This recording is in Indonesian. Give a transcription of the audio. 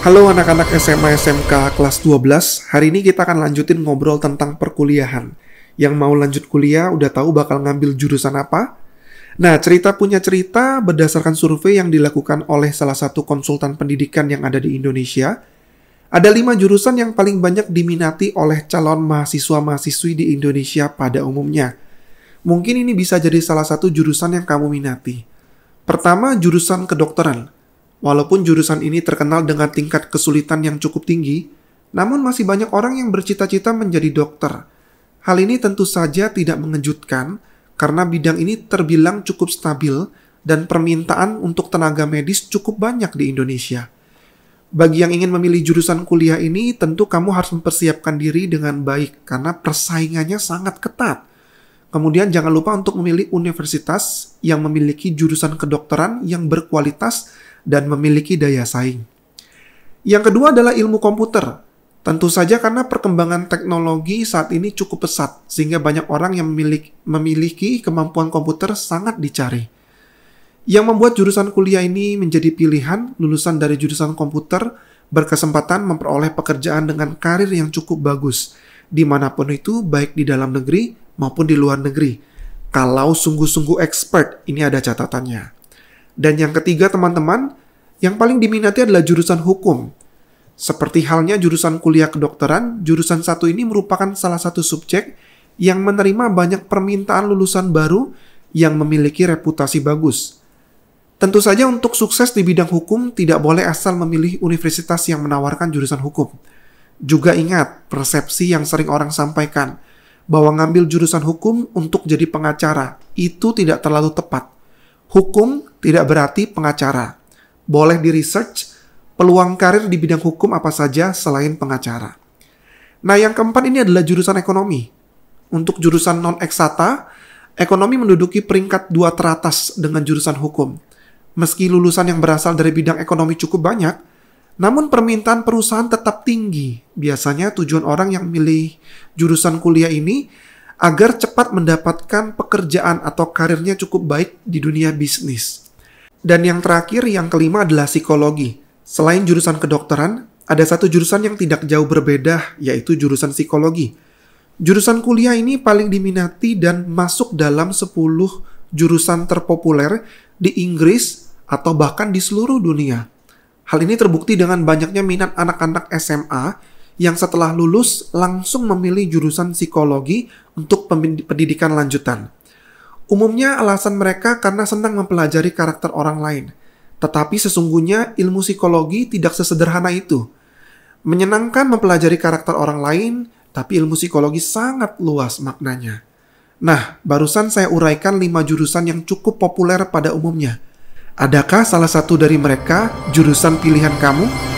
Halo anak-anak SMA SMK kelas 12. Hari ini kita akan lanjutin ngobrol tentang perkuliahan. Yang mau lanjut kuliah udah tahu bakal ngambil jurusan apa? Nah, cerita punya cerita berdasarkan survei yang dilakukan oleh salah satu konsultan pendidikan yang ada di Indonesia. Ada 5 jurusan yang paling banyak diminati oleh calon mahasiswa-mahasiswi di Indonesia pada umumnya. Mungkin ini bisa jadi salah satu jurusan yang kamu minati. Pertama, jurusan kedokteran. Walaupun jurusan ini terkenal dengan tingkat kesulitan yang cukup tinggi, namun masih banyak orang yang bercita-cita menjadi dokter. Hal ini tentu saja tidak mengejutkan, karena bidang ini terbilang cukup stabil dan permintaan untuk tenaga medis cukup banyak di Indonesia. Bagi yang ingin memilih jurusan kuliah ini, tentu kamu harus mempersiapkan diri dengan baik, karena persaingannya sangat ketat. Kemudian jangan lupa untuk memilih universitas yang memiliki jurusan kedokteran yang berkualitas dan memiliki daya saing. Yang kedua adalah ilmu komputer. Tentu saja karena perkembangan teknologi saat ini cukup pesat, sehingga banyak orang yang memiliki kemampuan komputer sangat dicari. Yang membuat jurusan kuliah ini menjadi pilihan, lulusan dari jurusan komputer berkesempatan memperoleh pekerjaan dengan karir yang cukup bagus, dimanapun itu, baik di dalam negeri maupun di luar negeri. Kalau sungguh-sungguh expert, ini ada catatannya. Dan yang ketiga teman-teman, yang paling diminati adalah jurusan hukum. Seperti halnya jurusan kuliah kedokteran, jurusan satu ini merupakan salah satu subjek yang menerima banyak permintaan lulusan baru yang memiliki reputasi bagus. Tentu saja untuk sukses di bidang hukum tidak boleh asal memilih universitas yang menawarkan jurusan hukum. Juga ingat persepsi yang sering orang sampaikan, bahwa ngambil jurusan hukum untuk jadi pengacara, itu tidak terlalu tepat. Hukum tidak berarti pengacara. Boleh di-research peluang karir di bidang hukum apa saja selain pengacara. Nah, yang keempat ini adalah jurusan ekonomi. Untuk jurusan non-eksata, ekonomi menduduki peringkat 2 teratas dengan jurusan hukum. Meski lulusan yang berasal dari bidang ekonomi cukup banyak, namun permintaan perusahaan tetap tinggi. Biasanya tujuan orang yang memilih jurusan kuliah ini agar cepat mendapatkan pekerjaan atau karirnya cukup baik di dunia bisnis. Dan yang terakhir, yang kelima adalah psikologi. Selain jurusan kedokteran, ada satu jurusan yang tidak jauh berbeda, yaitu jurusan psikologi. Jurusan kuliah ini paling diminati dan masuk dalam 10 jurusan terpopuler di Inggris atau bahkan di seluruh dunia. Hal ini terbukti dengan banyaknya minat anak-anak SMA yang setelah lulus langsung memilih jurusan psikologi untuk pendidikan lanjutan. Umumnya alasan mereka karena senang mempelajari karakter orang lain. Tetapi sesungguhnya ilmu psikologi tidak sesederhana itu. Menyenangkan mempelajari karakter orang lain, tapi ilmu psikologi sangat luas maknanya. Nah, barusan saya uraikan 5 jurusan yang cukup populer pada umumnya. Adakah salah satu dari mereka jurusan pilihan kamu?